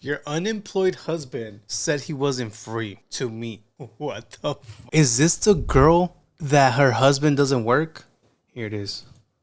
Your unemployed husband said he wasn't free to meet. What the fuck? Is this the girl that her husband doesn't work? Here it is.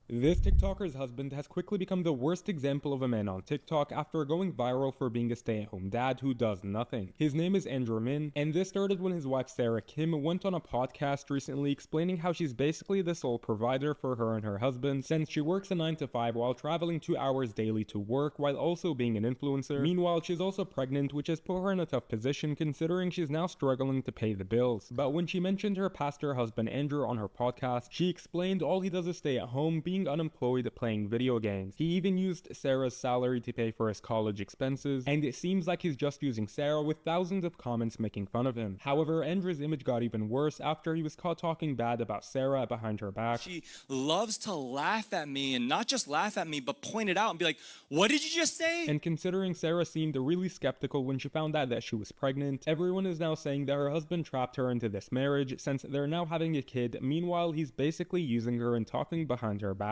This TikToker's husband has quickly become the worst example of a man on TikTok after going viral for being a stay-at-home dad who does nothing. His name is Andrew Min, and this started when his wife Sarah Kim went on a podcast recently explaining how she's basically the sole provider for her and her husband since she works a 9 to 5 while traveling 2 hours daily to work while also being an influencer. Meanwhile, she's also pregnant, which has put her in a tough position considering she's now struggling to pay the bills. But when she mentioned her pastor husband Andrew on her podcast, she explained all he does is stay at home, being unemployed, playing video games. He even used Sarah's salary to pay for his college expenses, and it seems like he's just using Sarah, with thousands of comments making fun of him. However, Andrew's image got even worse after he was caught talking bad about Sarah behind her back. She loves to laugh at me, and not just laugh at me, but point it out and be like, what did you just say? And considering Sarah seemed really skeptical when she found out that she was pregnant, everyone is now saying that her husband trapped her into this marriage since they're now having a kid. Meanwhile, he's basically using her and talking behind her back.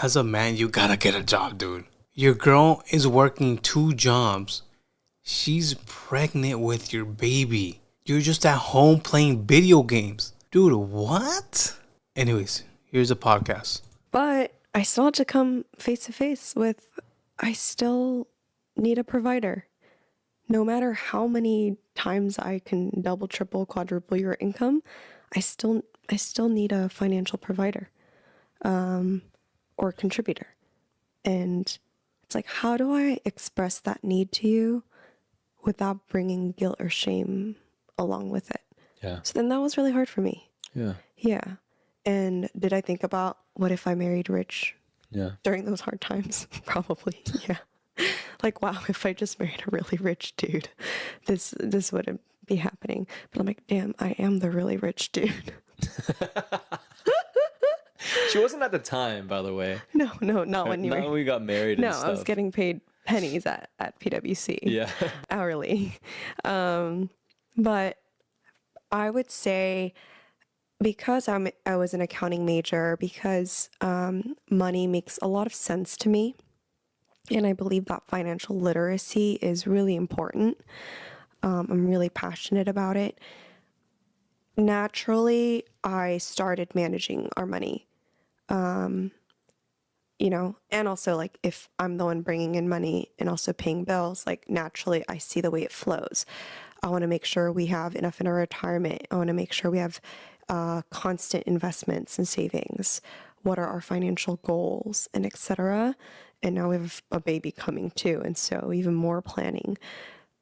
As a man, you gotta get a job, dude. Your girl is working 2 jobs. She's pregnant with your baby. You're just at home playing video games. Dude, what? Anyways, here's a podcast. But I still have to come face to face with, I still need a provider. No matter how many times I can double, triple, quadruple your income, I still need a financial provider. Or contributor. And it's like, how do I express that need to you without bringing guilt or shame along with it? Yeah. So then that was really hard for me. Yeah. Yeah. And did I think about what if I married rich? Yeah. During those hard times? Probably. Yeah. Like, wow, if I just married a really rich dude, this wouldn't be happening. But I'm like, damn, I am the really rich dude. She wasn't at the time, by the way. No, not when you were. Not when we got married and stuff. I was getting paid pennies at PwC. Yeah. Hourly. But I would say because I was an accounting major, because money makes a lot of sense to me. And I believe that financial literacy is really important. I'm really passionate about it. Naturally, I started managing our money. And also like if I'm the one bringing in money and also paying bills, like naturally I see the way it flows. I want to make sure we have enough in our retirement. I want to make sure we have constant investments and savings. What are our financial goals and etc. And now we have a baby coming too, and so even more planning.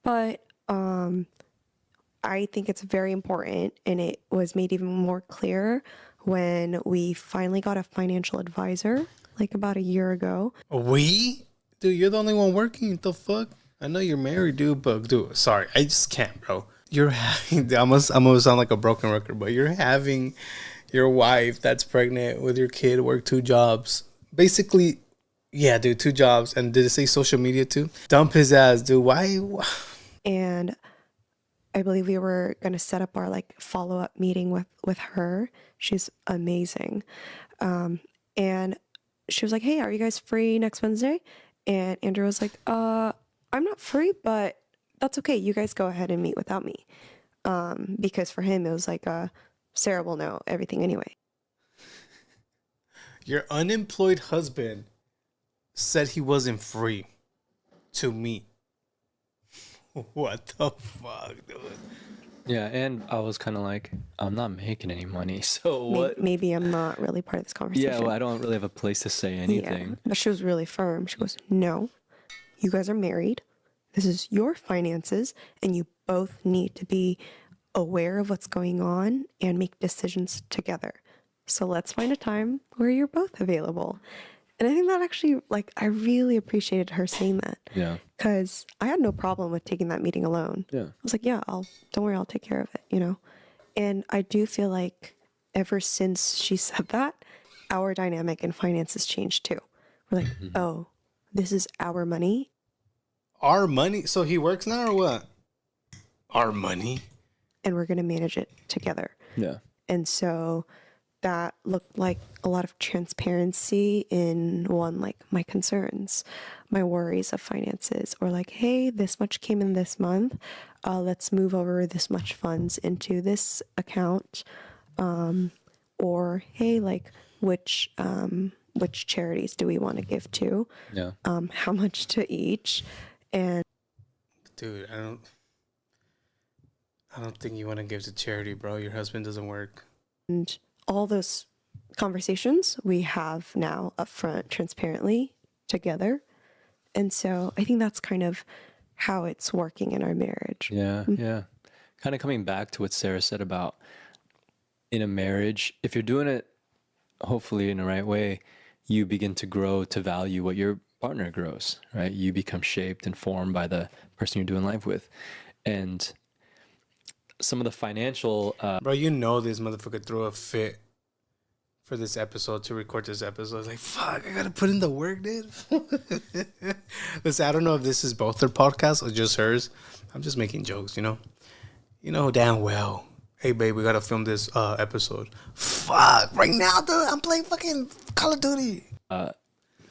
But I think it's very important, and it was made even more clear when we finally got a financial advisor, like about a year ago. We? Dude, you're the only one working. The fuck? I know you're married, dude, but dude, sorry. I just can't, bro. You're having, I'm gonna sound like a broken record, but you're having your wife that's pregnant with your kid work 2 jobs. Basically, yeah, dude, 2 jobs. And did it say social media too? Dump his ass, dude. Why? And I believe we were going to set up our like follow-up meeting with her. She's amazing. And she was like, hey, are you guys free next Wednesday? And Andrew was like, I'm not free, but that's okay. You guys go ahead and meet without me. Because for him, it was like, Sarah will know everything anyway. Your unemployed husband said he wasn't free to meet. What the fuck, dude? Yeah, and I was kind of like, I'm not making any money, so what? Maybe I'm not really part of this conversation. Yeah, well, I don't really have a place to say anything. Yeah, but she was really firm. She goes, no, you guys are married. This is your finances, and you both need to be aware of what's going on and make decisions together. So let's find a time where you're both available. And I think that actually, like, I really appreciated her saying that. Yeah. Because I had no problem with taking that meeting alone. Yeah. I was like, yeah, don't worry, I'll take care of it, you know? And I do feel like ever since she said that, our dynamic in finances changed too. We're like, oh, this is our money. Our money? So he works now or what? Our money? And we're going to manage it together. Yeah. And so that looked like a lot of transparency in one, like my concerns, my worries of finances, or like, hey, this much came in this month. Let's move over this much funds into this account. Or hey, like which charities do we want to give to? Yeah. How much to each? And Dude, I don't think you want to give to charity, bro. Your husband doesn't work. and all those conversations we have now upfront, transparently together. And so I think that's kind of how it's working in our marriage. Yeah, yeah. Kind of coming back to what Sarah said about in a marriage, if you're doing it hopefully in the right way, you begin to grow to value what your partner grows, right? You become shaped and formed by the person you're doing life with. And some of the financial Bro, you know this motherfucker threw a fit for this episode to record this episode. It's like, fuck, I gotta put in the work, dude. Listen, I don't know if this is both their podcasts or just hers. I'm just making jokes, you know? You know damn well. Hey, babe, we gotta film this episode. Fuck, right now, dude, I'm playing fucking Call of Duty.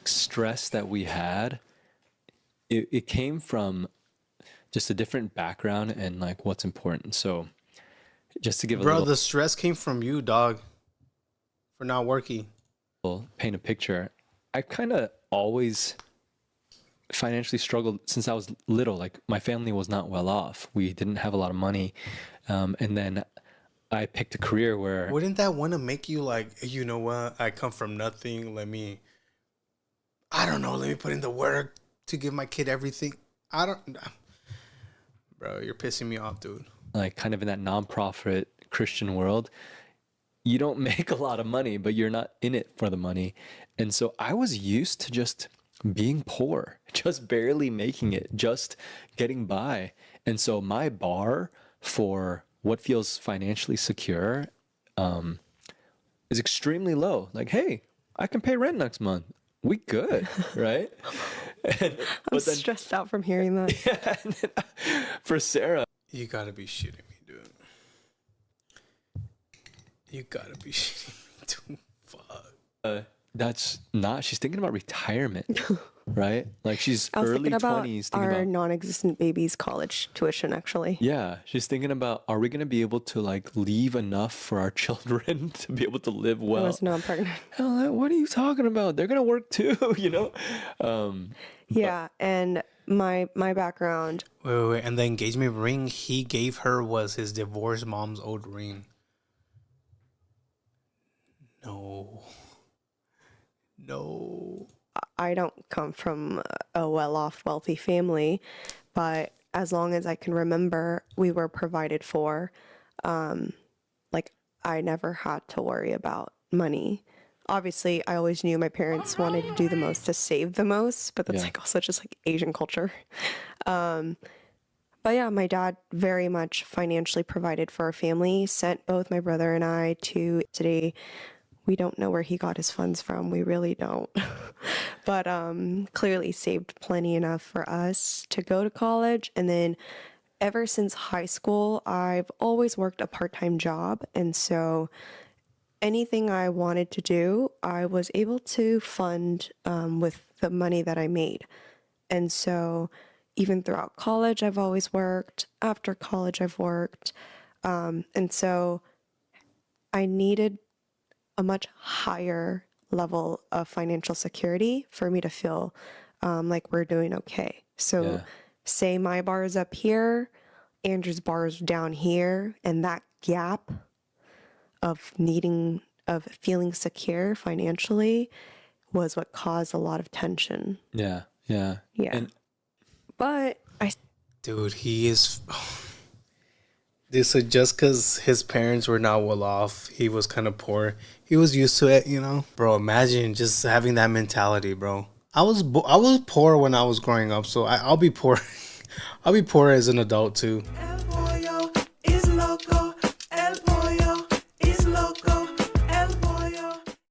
stress that we had, it came from just a different background and like what's important. So just to give a Bro, little the stress came from you, dog, for not working. paint a picture, I kind of always financially struggled since I was little. Like my family was not well off. We didn't have a lot of money. And then I picked a career where Wouldn't that want to make you like, you know what? I come from nothing. I don't know. Let me put in the work to give my kid everything. Bro, you're pissing me off, dude. like kind of in that nonprofit Christian world, you don't make a lot of money, but you're not in it for the money. And so I was used to just being poor, just barely making it, just getting by. And so my bar for what feels financially secure is extremely low. Like, hey, I can pay rent next month. We good, right? I'm stressed out from hearing that. Yeah, and then for Sarah, You gotta be shitting me, dude. You gotta be shitting me, dude. Fuck. that's not, she's thinking about retirement, right? Like she's I was early thinking about 20s, our non-existent baby's college tuition, actually. yeah, she's thinking about, are we going to be able to like leave enough for our children to be able to live I well? was not pregnant. Hell, what are you talking about? They're going to work too, you know? Yeah, and my background, Wait. And the engagement ring he gave her was his divorced mom's old ring. No. I don't come from a well-off, wealthy family, but as long as I can remember, we were provided for. Like, I never had to worry about money. Obviously, I always knew my parents wanted to do the most to save the most, but that's Yeah. like also just like Asian culture. But yeah, my dad very much financially provided for our family, sent both my brother and I to today. We don't know where he got his funds from. We really don't. But clearly saved plenty enough for us to go to college. And then ever since high school, I've always worked a part-time job. And so anything I wanted to do, I was able to fund with the money that I made. And so even throughout college, I've always worked. After college, I've worked. And so I needed a much higher level of financial security for me to feel like we're doing okay. So Yeah. say my bar is up here, Andrew's bar is down here, and that gap of feeling secure financially was what caused a lot of tension. Yeah. Yeah. Yeah. And But Dude, he is. Dude, so just because his parents were not well off, he was kind of poor. He was used to it, you know? Bro, imagine just having that mentality, bro. I was poor when I was growing up, so I'll be poor. I'll be poor as an adult, too.